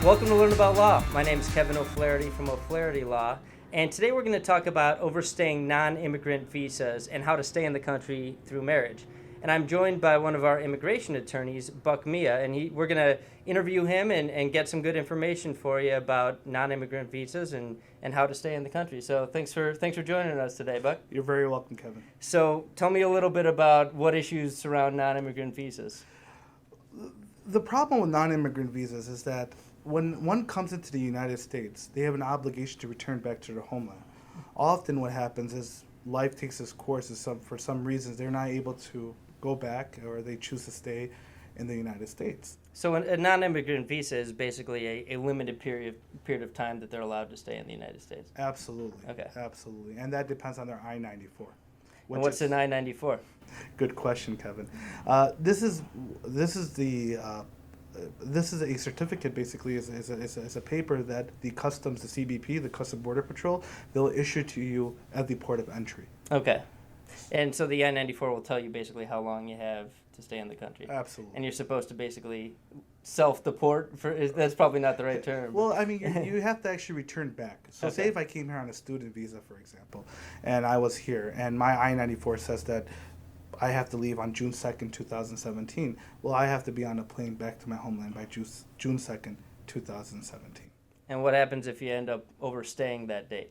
Welcome to Learn About Law. My name is Kevin O'Flaherty from O'Flaherty Law, and today we're going to talk about overstaying non-immigrant visas and how to stay in the country through marriage. And I'm joined by one of our immigration attorneys, Buck Mia, and we're going to interview him and get some good information for you about non-immigrant visas and how to stay in the country. So thanks for joining us today, Buck. You're very welcome, Kevin. So tell me a little bit about what issues surround non-immigrant visas. The problem with non-immigrant visas is that when one comes into the United States, they have an obligation to return back to their homeland. Often what happens is life takes its course, for some reasons they're not able to go back, or they choose to stay in the United States. So a non-immigrant visa is basically a limited period of time that they're allowed to stay in the United States. Absolutely. Okay. Absolutely. And that depends on their I-94. And what's an I-94? Good question, Kevin. This is a certificate. Basically, is a paper that the customs, the CBP, the Customs Border Patrol, they'll issue to you at the port of entry. Okay. And so the I-94 will tell you basically how long you have to stay in the country. Absolutely. And you're supposed to basically self-deport. That's probably not the right term. Well, I mean, you have to actually return back. So Okay. say if I came here on a student visa, for example, and I was here, and my I-94 says that I have to leave on June 2nd, 2017. Well, I have to be on a plane back to my homeland by June 2nd, 2017. And what happens if you end up overstaying that date?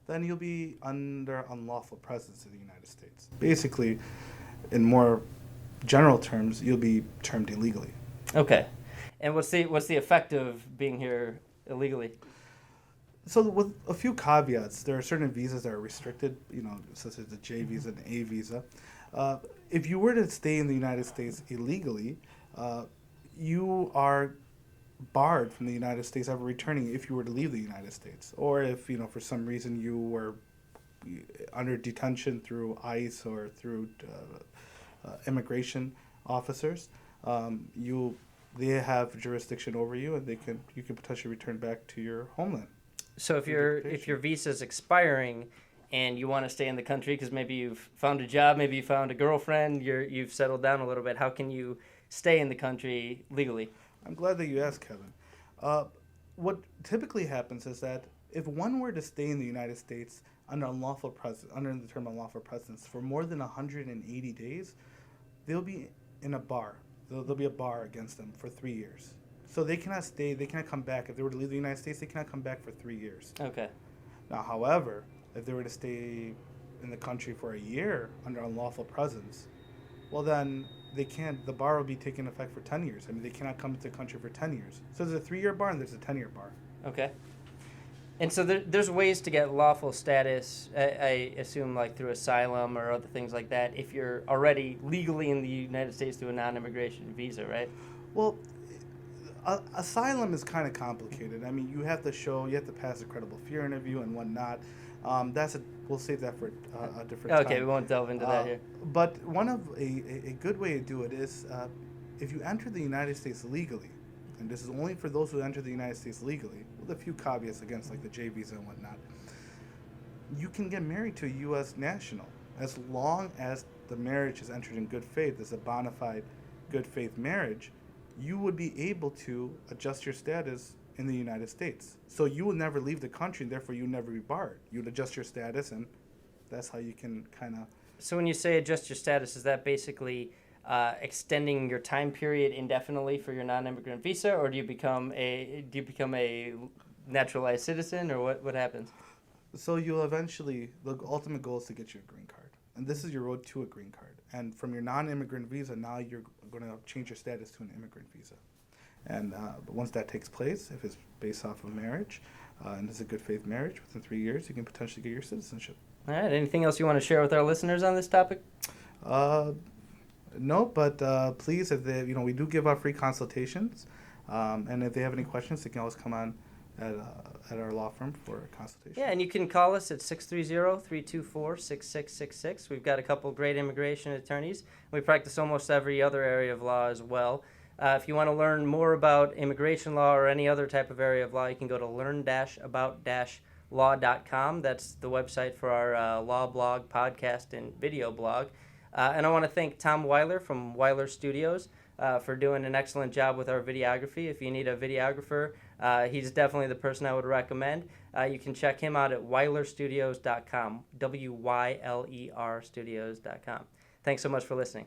Then you'll be under unlawful presence in the United States. Basically, in more general terms, you'll be termed illegally. Okay. And what's the effect of being here illegally? So with a few caveats, there are certain visas that are restricted, such as the J visa and A visa. If you were to stay in the United States illegally, you are barred from the United States ever returning if you were to leave the United States. Or if, for some reason you were under detention through ICE or through immigration officers, they have jurisdiction over you, and you can potentially return back to your homeland. So if your visa is expiring and you want to stay in the country because maybe you've found a job, maybe you found a girlfriend, you've settled down a little bit, how can you stay in the country legally? I'm glad that you asked, Kevin. What typically happens is that if one were to stay in the United States under the term unlawful presence for more than 180 days, they'll be in a bar. There'll be a bar against them for 3 years. So they cannot stay, they cannot come back. If they were to leave the United States, they cannot come back for 3 years. Okay. Now, however, if they were to stay in the country for a year under unlawful presence, well then the bar will be taking effect for 10 years. I mean, they cannot come into the country for 10 years. So there's a 3-year bar and there's a 10-year bar. Okay. And so there's ways to get lawful status, I assume, like through asylum or other things like that, if you're already legally in the United States through a non-immigration visa, right? Well, asylum is kind of complicated. I mean, you have to pass a credible fear interview and whatnot. We'll save that for a different time. Okay, we won't delve into that here. But one of a good way to do it is if you enter the United States legally, and this is only for those who enter the United States legally, with a few caveats against like the J visa and whatnot, you can get married to a U.S. national as long as the marriage is entered in good faith. As a bona fide good faith marriage, you would be able to adjust your status in the United States. So you will never leave the country, and therefore you will never be barred. You would adjust your status, and that's how you can kind of... So when you say adjust your status, is that basically extending your time period indefinitely for your non-immigrant visa, or do you become a naturalized citizen, or what happens? So you'll eventually, the ultimate goal is to get you a green card. And this is your road to a green card. And from your non-immigrant visa, now you're going to change your status to an immigrant visa. And but once that takes place, if it's based off of marriage, and it's a good faith marriage, within 3 years, you can potentially get your citizenship. All right. Anything else you want to share with our listeners on this topic? No, but please, if they, we do give out free consultations, and if they have any questions, they can always come on at our law firm for a consultation. Yeah, and you can call us at 630-324-6666. We've got a couple great immigration attorneys. We practice almost every other area of law as well. If you want to learn more about immigration law or any other type of area of law, you can go to learn-about-law.com. That's the website for our law blog, podcast, and video blog. And I want to thank Tom Weiler from Weiler Studios for doing an excellent job with our videography. If you need a videographer, He's definitely the person I would recommend. You can check him out at weilerstudios.com, WYLER studios.com. Thanks so much for listening.